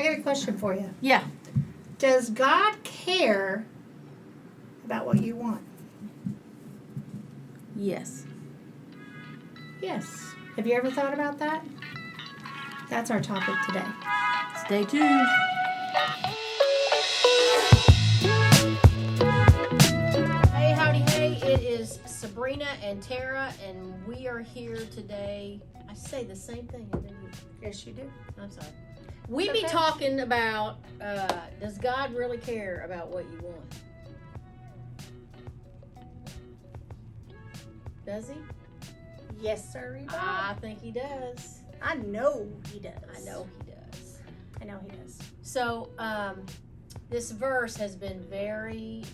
I got a question for you. Yeah. Does God care about what you want? Yes. Yes. Have you ever thought about that? That's our topic today. Stay tuned. Hey, howdy, hey. It is Sabrina and Tara, and we are here today. I say the same thing. Yes, you do. I'm sorry. We be talking about, does God really care about what you want? Does he? Yes, sir, he does. I think he does. I know he does. I know he does. I know he does. So, this verse has been very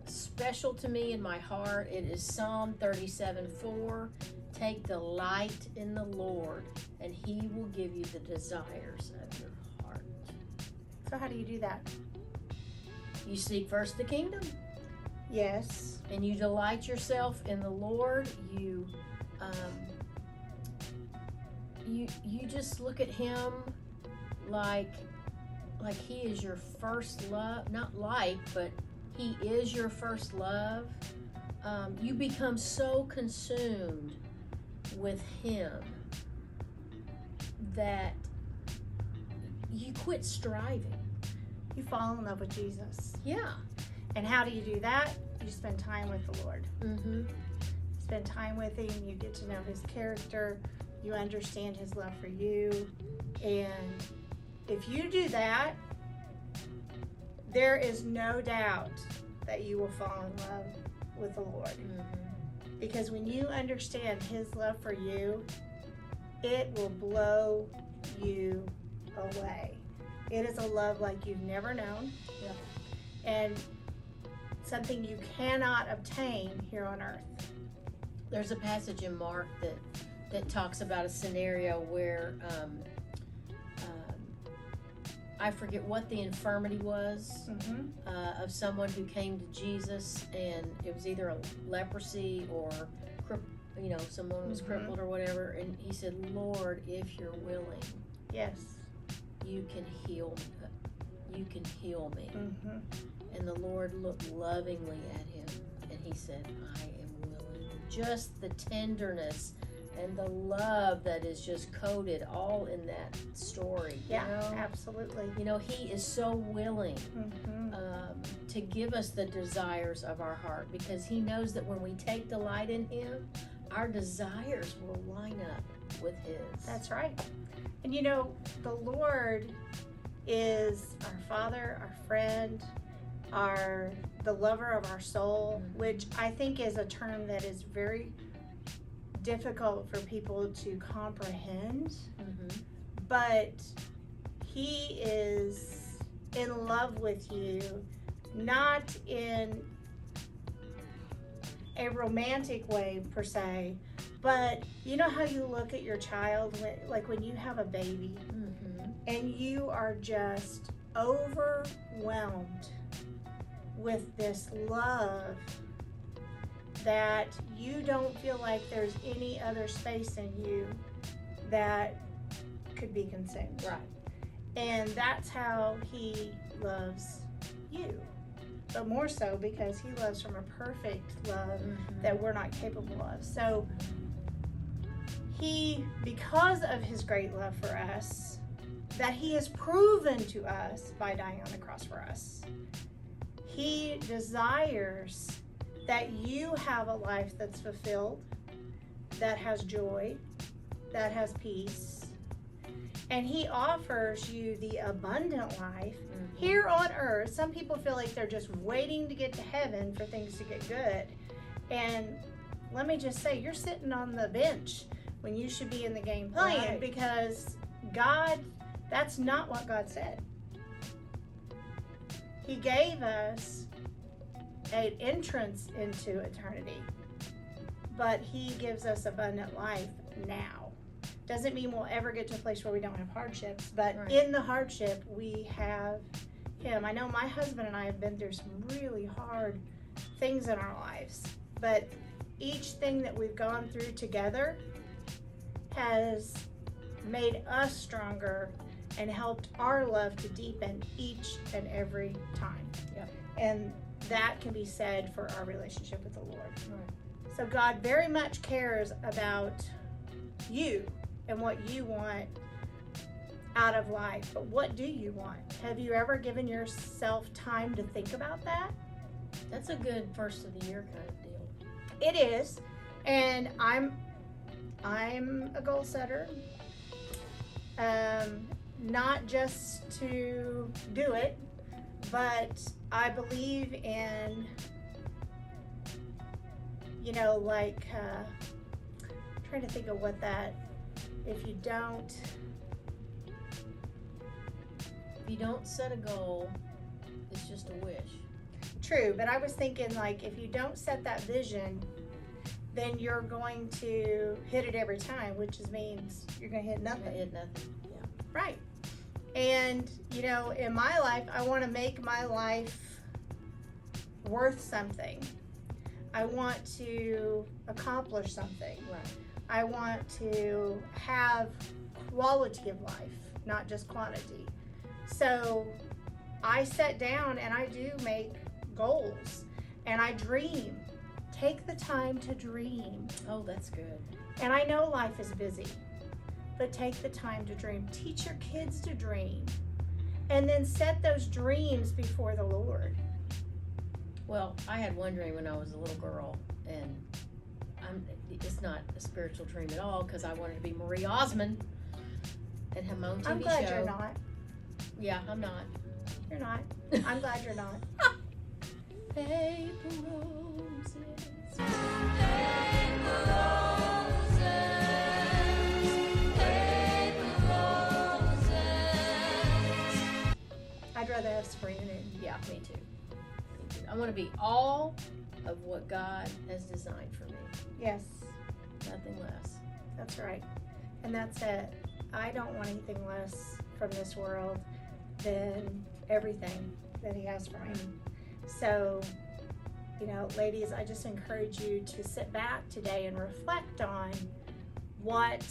special to me in my heart. It is Psalm 37:4. Take delight in the Lord, and he will give you the desires of your heart. So how do you do that? You seek first the kingdom, Yes. and you delight yourself in the Lord. You just look at him like he is your first love. Not like, but he is your first love. You become so consumed with him that you quit striving. You fall in love with Jesus. Yeah. And how do you do that? You spend time with the Lord. Mm-hmm. Spend time with him. You get to know his character. You understand his love for you. And if you do that, there is no doubt that you will fall in love with the Lord. Mm-hmm. Because when you understand his love for you, it will blow you away. It is a love like you've never known. Yeah. And something you cannot obtain here on earth. There's a passage in Mark that talks about a scenario where I forget what the infirmity was of someone who came to Jesus, and it was either a leprosy or someone was crippled or whatever, and he said, Lord, if you're willing, Yes. you can heal me. You can heal me. Mm-hmm. And the Lord looked lovingly at him, and he said, I am willing. Just the tenderness and the love that is just coded all in that story. Yeah, absolutely. He is so willing Mm-hmm. to give us the desires of our heart, because he knows that when we take delight in him, our desires will line up with his. That's right. And the Lord is our Father, our friend, the lover of our soul, which I think is a term that is very difficult for people to comprehend. Mm-hmm. But he is in love with you, not in a romantic way per se, but you know how you look at your child when you have a baby and you are just overwhelmed with this love that you don't feel like there's any other space in you that could be consumed. Right. And that's how he loves you. But more so because he loves from a perfect love that we're not capable of. So because of his great love for us, that he has proven to us by dying on the cross for us, he desires that you have a life that's fulfilled, that has joy, that has peace, and he offers you the abundant life here on earth. Some people feel like they're just waiting to get to heaven for things to get good. And let me just say, you're sitting on the bench when you should be in the game playing, right. Because that's not what God said. He gave us an entrance into eternity, but he gives us abundant life now. Doesn't mean we'll ever get to a place where we don't have hardships, but right. In the hardship we have him. I know my husband and I have been through some really hard things in our lives, but each thing that we've gone through together has made us stronger and helped our love to deepen each and every time. Yep. And that can be said for our relationship with the Lord. Right. So God very much cares about you and what you want out of life. But what do you want? Have you ever given yourself time to think about that? That's a good first of the year kind of deal. It is. And I'm a goal setter. Not just to do it, but I believe in, trying to think of what that, if you don't set a goal, it's just a wish. True, but I was thinking, like, if you don't set that vision, then you're going to hit it every time, which means you're going to hit nothing. Hit nothing. Yeah. Right. And, in my life, I want to make my life worth something. I want to accomplish something. Right. I want to have quality of life, not just quantity. So I sit down and I do make goals and I dream. Take the time to dream. Oh, that's good. And I know life is busy, but take the time to dream. Teach your kids to dream. And then set those dreams before the Lord. Well, I had one dream when I was a little girl, and it's not a spiritual dream at all, because I wanted to be Marie Osmond and have my own TV show. I'm glad you're not. Yeah, I'm not. You're not. I'm glad you're not. Paper roses. I'd rather have Sabrina and Yeah, me too. I want to be all of what God has designed for me. yes, Nothing less. that's right. And that's it. I don't want anything less from this world than everything that He has for me. So, ladies, I just encourage you to sit back today and reflect on what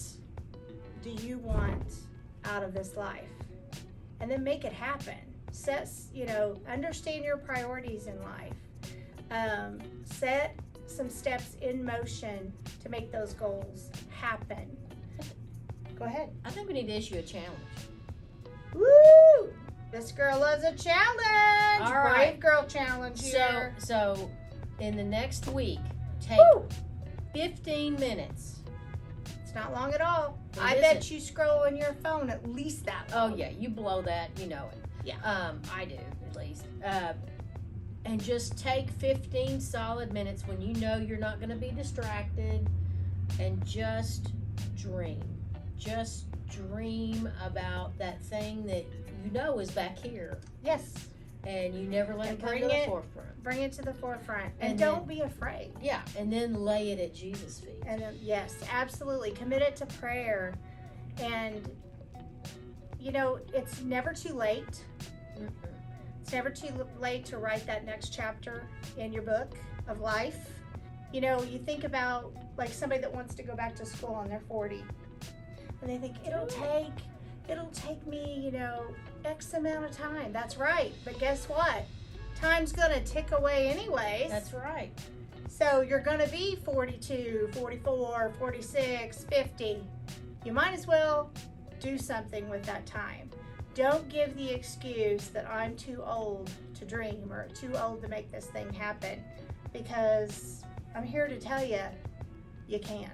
do you want out of this life, and then make it happen. Understand your priorities in life. Set some steps in motion to make those goals happen. Go ahead. I think we need to issue a challenge. Woo! This girl loves a challenge. All right. Brave girl challenge here. So in the next week, take 15 minutes. It's not long at all. It I bet isn't. you scroll on your phone at least that long. Oh yeah, you blow that, you know it. Yeah. I do at least. And just take 15 solid minutes when you know you're not going to be distracted, and just dream. Just dream about that thing that you know is back here, Yes. and you never let And it come bring to the it- forefront. Bring it to the forefront. And And don't be afraid. Yeah, and then lay it at Jesus' feet. And then, yes, absolutely. Commit it to prayer. And, it's never too late. Mm-mm. It's never too late to write that next chapter in your book of life. You think about like somebody that wants to go back to school and they're 40. And they think, it'll take me, X amount of time. That's right. But guess what? Time's going to tick away anyways. That's right. So you're going to be 42, 44, 46, 50. You might as well do something with that time. Don't give the excuse that I'm too old to dream or too old to make this thing happen, because I'm here to tell you, you can.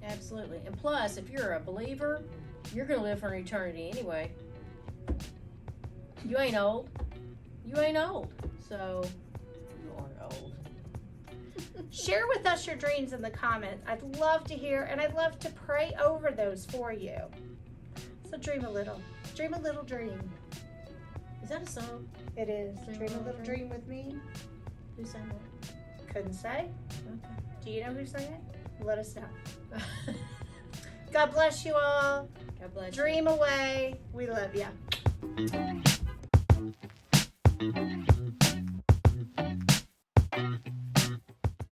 Absolutely. And plus, if you're a believer, you're going to live for an eternity anyway. You ain't old. You ain't old. So, you aren't old. Share with us your dreams in the comments. I'd love to hear, and I'd love to pray over those for you. So dream a little. Dream a little dream. Is that a song? It is. Dream a little dream with me. Who sang that? Couldn't say. Okay. Do you know who sang it? Let us know. God bless you all. God bless you. Dream away. We love you.